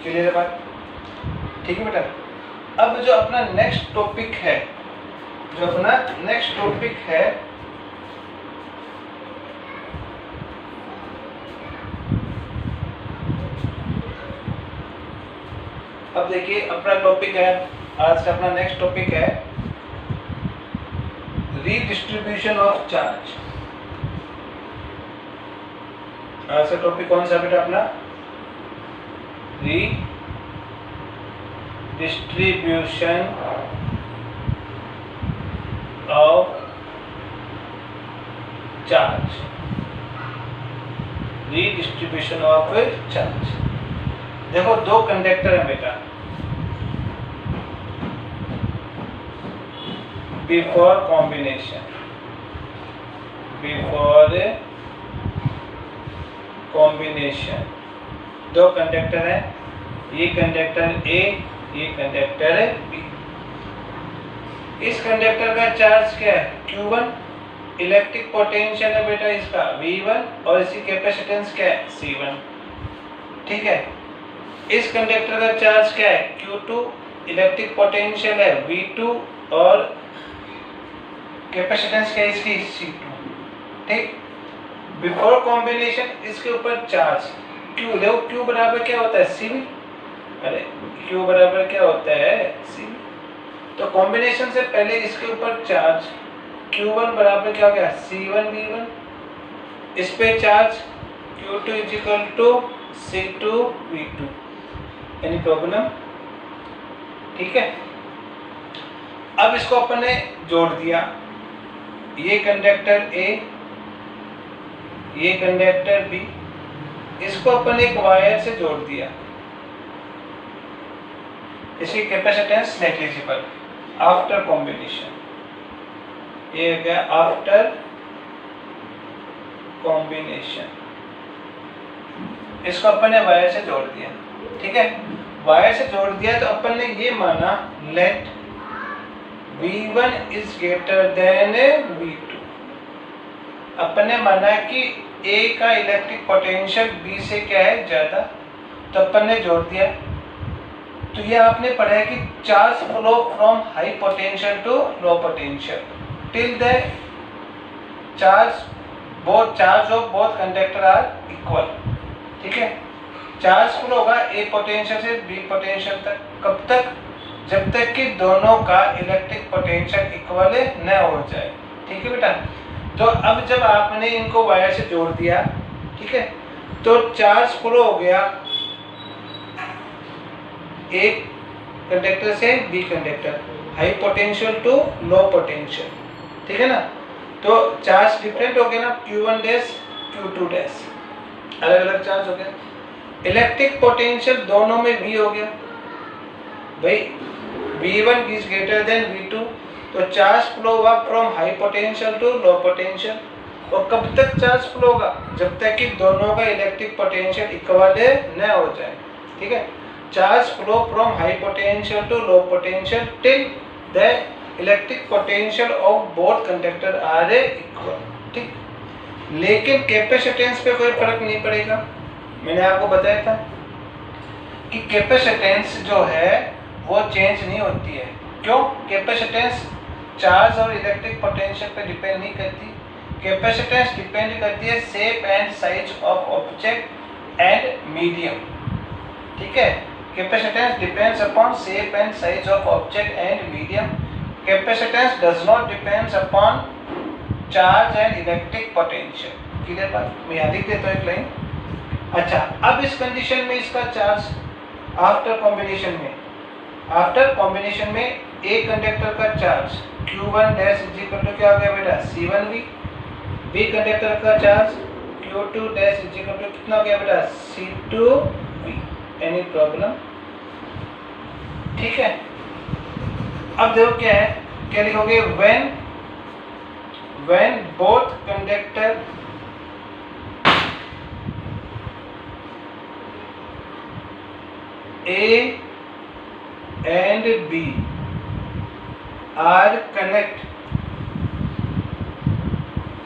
Clear है बात? ठीक है बेटा। अब जो अपना नेक्स्ट टॉपिक है, अब देखिए अपना टॉपिक है, आज का अपना नेक्स्ट टॉपिक है रीडिस्ट्रीब्यूशन ऑफ चार्ज। आज का टॉपिक कौन सा बेटा अपना? Redistribution of charge. Redistribution of charge. देखो दो कंडक्टर है बेटा, बिफोर कॉम्बिनेशन दो कंडक्टर है, ये कंडक्टर ए, ये कंडक्टर बी। इस कंडक्टर का चार्ज क्या है? Q1। इलेक्ट्रिक पोटेंशियल है बेटा इसका V1 और इसकी कैपेसिटेंस क्या है? C1। ठीक है। इस कंडक्टर का चार्ज क्या है? Q2। इलेक्ट्रिक पोटेंशियल है V2 और कैपेसिटेंस क्या है इसकी? C2। ठीक। बिफोर कॉम्बिनेशन इसके ऊपर चार्ज Q, देखो Q बराबर क्या होता है? CV। अरे Q बराबर क्या होता है? CV। तो कॉम्बिनेशन से पहले इसके ऊपर चार्ज Q1 बराबर क्या हो गया? C1 V1। इस पे charge Q2 equal to C2 V2। Any problem? ठीक है। अब इसको अपन ने जोड़ दिया, ये कंडक्टर A, ये कंडक्टर B, इसको अपन एक वायर से जोड़ दिया, इसकी कैपेसिटेंस नेग्लिजिबल आफ्टर कॉम्बिनेशन। ये हो गया आफ्टर कॉम्बिनेशन। इसको अपन ने वायर से जोड़ दिया। ठीक है। वायर से जोड़ दिया तो अपन ने ये माना let V1 is greater than V2। अपन ने माना कि A का इलेक्ट्रिक पोटेंशियल B से क्या है? ज्यादा। तो अपन ने जोड़ दिया। तो ये आपने पढ़ा है कि charge flow from high potential to low potential till the charge of both conductor are equal. ठीक है। चार्ज फ्लो होगा A पोटेंशियल से B पोटेंशियल तक। कब तक? जब तक कि दोनों का इलेक्ट्रिक पोटेंशियल इक्वल न हो जाए। ठीक है बेटा। तो अब जब आपने इनको वायर से जोड़ दिया, ठीक है, तो चार्ज फ्लो हो गया एक कंडक्टर से B conductor, high potential to low potential. ठीक है ना। तो चार्ज डिफरेंट हो गया ना, Q1 डैश Q2 डैश, अलग अलग चार्ज हो गया। इलेक्ट्रिक पोटेंशियल दोनों में V हो गया भाई, V1 is greater than V2। तो चार्ज फ्लो हुआ from high potential to low potential. और कब तक चार्ज फ्लो होगा? जब तक कि दोनों का इलेक्ट्रिक पोटेंशियल इक्वल न हो जाए। ठीक है। Charge flow from high potential to low potential till the electric potential of both conductor are equal. ठीक। लेकिन कैपेसिटेंस पे कोई फर्क नहीं पड़ेगा। मैंने आपको बताया था कि कैपेसिटेंस जो है वो चेंज नहीं होती है। क्यों? कैपेसिटेंस चार्ज और इलेक्ट्रिक पोटेंशियल पे डिपेंड नहीं करती। कैपेसिटेंस डिपेंड करती है shape and size of object and medium. ठीक है। Capacitance depends upon shape and size of object and medium. Capacitance does not depends upon charge and electric potential. Clear बात? मैं यहाँ लिख देता हूँ एक लाइन। अच्छा, अब इस कंडीशन में इसका चार्ज आफ्टर कॉम्बिनेशन में एक कंडक्टर का charge Q1 dash is equal to क्या हो गया बेटा? C1V। बी कंडक्टर का charge Q2 dash is equal to कितना हो गया बेटा? C2V। Any problem? ठीक है। अब देखो क्या है, क्या लिखोगे? when both conductor A and B are connect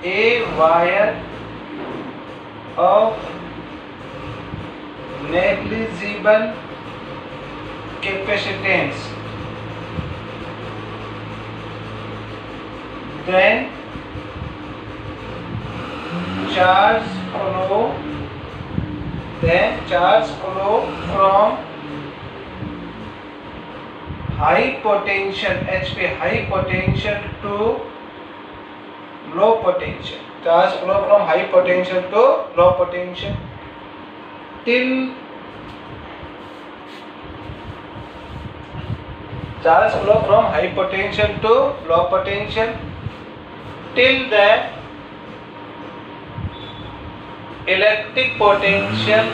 a wire of negligible capacitance, then charge flow from high potential HP, high potential to low potential. Charge flow from high potential to low potential till charge flow from high potential to low potential till the electric potential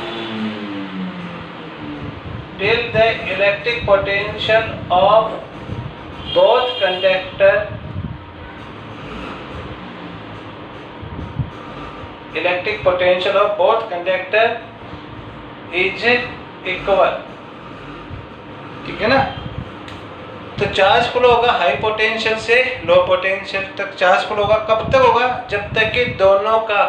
of both conductor is equal. ठीक है ना? तो charge flow होगा high potential से low potential तक। Charge flow होगा कब तक होगा? जब तक कि दोनों का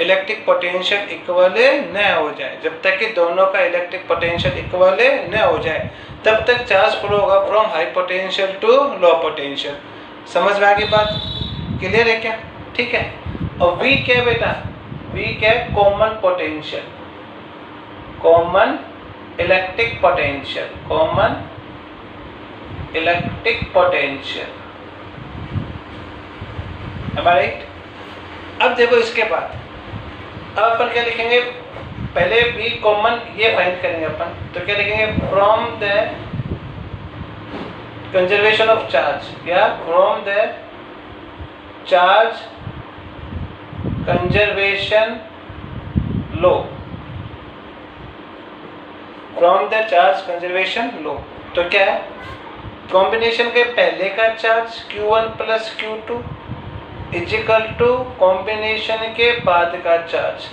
इलेक्ट्रिक पोटेंशियल इक्वल न हो जाए। जब तक कि दोनों का इलेक्ट्रिक पोटेंशियल इक्वल न हो जाए तब तक चार्ज फ्लो होगा from high potential to low potential. समझ में आ गई बात? क्लियर है क्या? ठीक है। और V क्या है बेटा? V क्या है? Common potential, common electric potential, common electric potential. Right? अब देखो इसके बाद अब अपन क्या लिखेंगे? पहले भी कॉमन ये फाइंड करेंगे अपन। तो क्या लिखेंगे? From the conservation of charge या from the charge conservation law, from the charge conservation law. तो क्या है? कॉम्बिनेशन के पहले का charge Q1 plus Q2 equal to combination के बाद का चार्ज।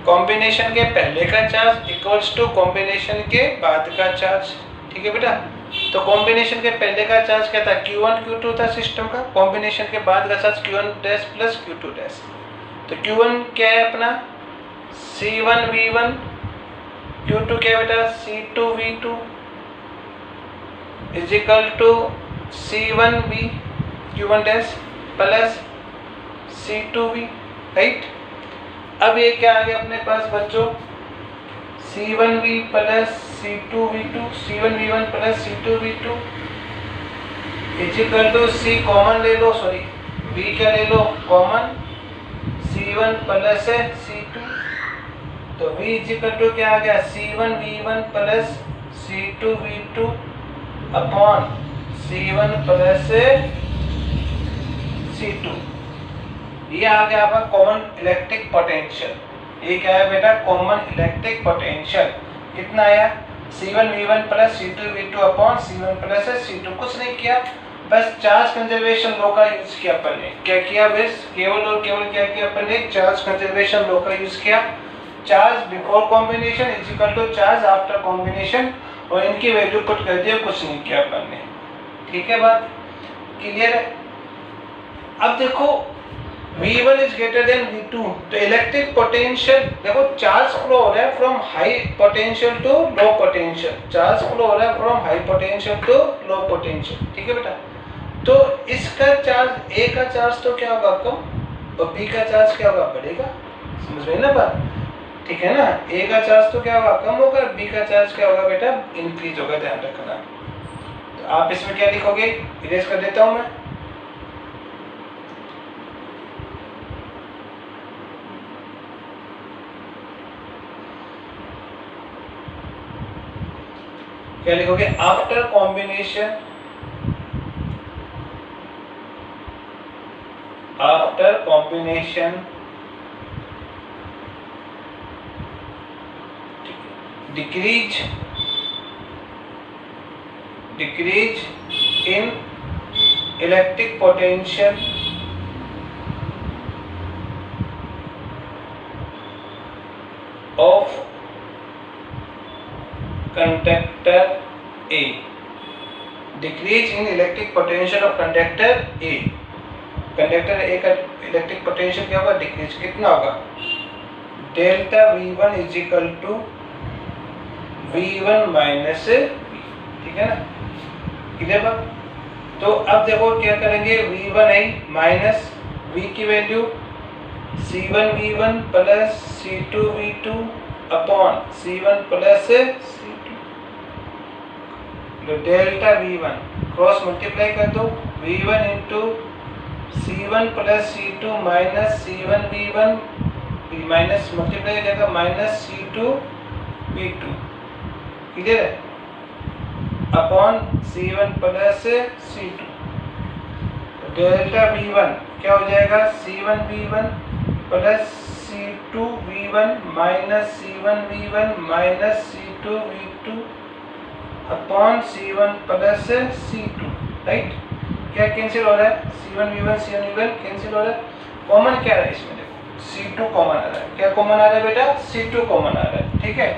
कॉम्बिनेशन के पहले का चार्ज इक्वल्स टू कॉम्बिनेशन के बाद का चार्ज। ठीक है बेटा? तो कॉम्बिनेशन के पहले का चार्ज क्या था? Q1 Q2 था सिस्टम का। कॉम्बिनेशन के बाद का चार्ज Q1 डैश प्लस Q2 डैश। तो Q1 क्या है अपना? C1 V1, Q2 क्या है बेटा? C2 V2 is equal to C1 V Q1 डैश प्लस C2V। राइट? अब ये क्या आ गया अपने पास बच्चों? C1V plus C2V2, C1V1 plus C2V2 is equal to C common ले लो, सॉरी V क्या ले लो? Common, C1 plus C2। तो V इजिकल टू क्या आ गया? C1V1 plus C2V2 upon C1 plus C2। ये आ गया आपका कॉमन इलेक्ट्रिक पोटेंशियल। ये क्या है बेटा? Common electric potential. कितना आया? C1V1 plus C2V2 upon C1 plus C2। कुछ नहीं किया, बस चार्ज कंजर्वेशन लॉ का यूज किया अपन ने। क्या किया? बस केवल और केवल क्या किया अपन ने? चार्ज कंजर्वेशन लॉ का यूज किया। Charge before combination is equal to charge after combination, और इनकी वैल्यू पुट कर दिया। कुछ नहीं किया अपन ने। ठीक है? बात क्लियर है? अब देखो V1 is greater than V2, तो इलेक्ट्रिक पोटेंशियल देखो चार्ज फ्लो हो रहा है from high potential to low potential. Charge flow हो रहा है from high potential to low potential. ठीक है बेटा? तो इसका चार्ज, A का चार्ज तो क्या होगा? कम, और B का चार्ज क्या होगा? बढ़ेगा। समझ में ना बात? ठीक है ना? A का चार्ज तो क्या होगा? कम होगा, B का चार्ज क्या होगा बेटा? इंक्रीज होगा। ध्यान रखना। तो आप इसमें क्या लिखोगे? इरेज कर देता हूं मैं। क्या लिखोगे? After combination, after combination decrease in electric potential of conductor A, decrease in electric potential of conductor A। Conductor A का इलेक्ट्रिक पोटेंशियल क्या होगा? डिक्रीज। कितना होगा? Delta V1 is equal to V1 minus V, ठीक है ना, clear बात। तो अब देखो क्या करेंगे, V1 है माइनस V की value C1V1 plus C2V2 upon C1 plus C2, delta V1 cross multiply कर दो, V1 into C1 plus C2 minus C1V1 minus multiply जाएगा माइनस C2V2, क्लियर है, upon C1 plus C2, delta V1 क्या हो जाएगा, C1V1 plus C2V1 minus C1V1 minus C2V2 upon C1 plus C2, right. क्या cancel हो रहा है, C1V1 cancel हो रहा है, कॉमन क्या है इसमें, देखो C2 कॉमन आ रहा है, क्या कॉमन आ रहा है बेटा, C2 कॉमन आ रहा है, ठीक है।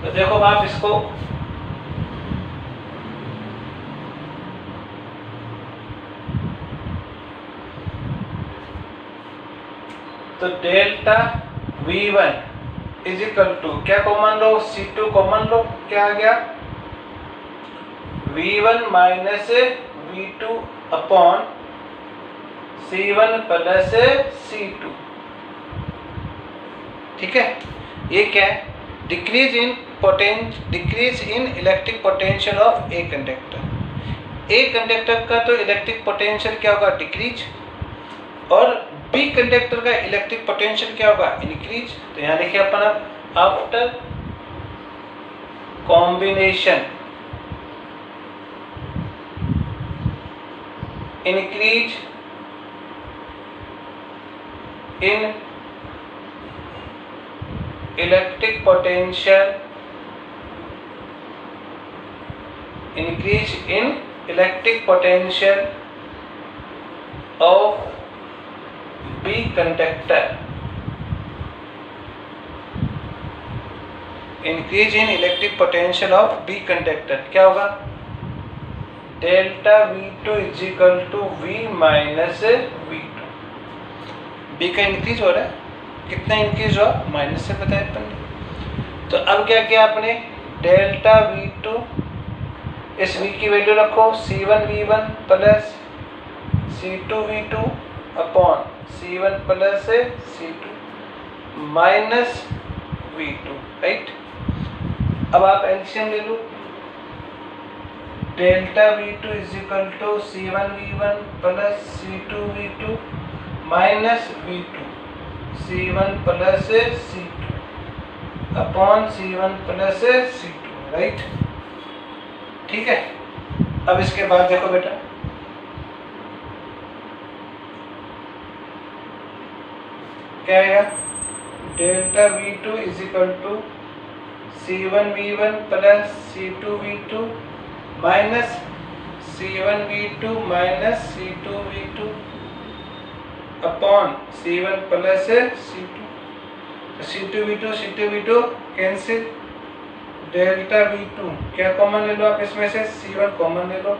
तो देखो आप इसको तो delta V1 is equal to क्या कॉमन लो, C2 कॉमन लो, क्या आ गया, V1 minus V2 upon C1 plus C2, ठीक है। ये क्या है, decrease in electric potential of A conductor. A conductor का तो इलेक्ट्रिक पोटेंशियल क्या होगा, डिक्रीज, और बी कंडक्टर का इलेक्ट्रिक पोटेंशियल क्या होगा, इंक्रीज। तो यहाँ देखिए अपन after combination increase in electric potential, increase in electric potential of B conductor, increase in electric potential of B conductor क्या होगा, delta V2 is equal to V minus V2। B का increase हो रहा है, कितना इंक्रीज हुआ, minus से बताया अपन ने। तो अब क्या किया आपने, डेल्टा V2, इस V की वैल्यू रखो C1V1 plus C2V2 upon C1 plus C2 minus V2, right. अब आप एलसीएम ले लो, delta V2 is equal to C1V1 plus C2V2 minus V2 C1 plus C2 upon C1 plus C2, right, ठीक है। अब इसके बाद देखो बेटा, क्या आएगा, delta V2 is equal to C1V1 plus C2V2 minus C1V2 minus C2V2 upon C1 plus C2, C2V2 cancel, delta V2 क्या कॉमन ले लो आप इसमें से, C1 कॉमन ले लो,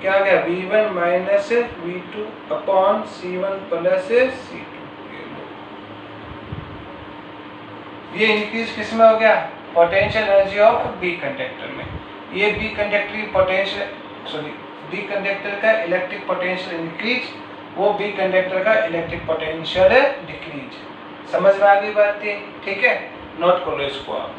क्या आ गया, V1 minus V2 upon C1 plus C2। ये इंक्रीज किस में हो गया, potential energy of B conductor में। ये बी कंडक्टर की पोटेंशियल बी कंडक्टर का इलेक्ट्रिक पोटेंशियल इंक्रीज, वो बी कंडक्टर का इलेक्ट्रिक पोटेंशियल डिक्रीज। समझ में आ गई बात थी, ठीक है, नोट करो इसको आप।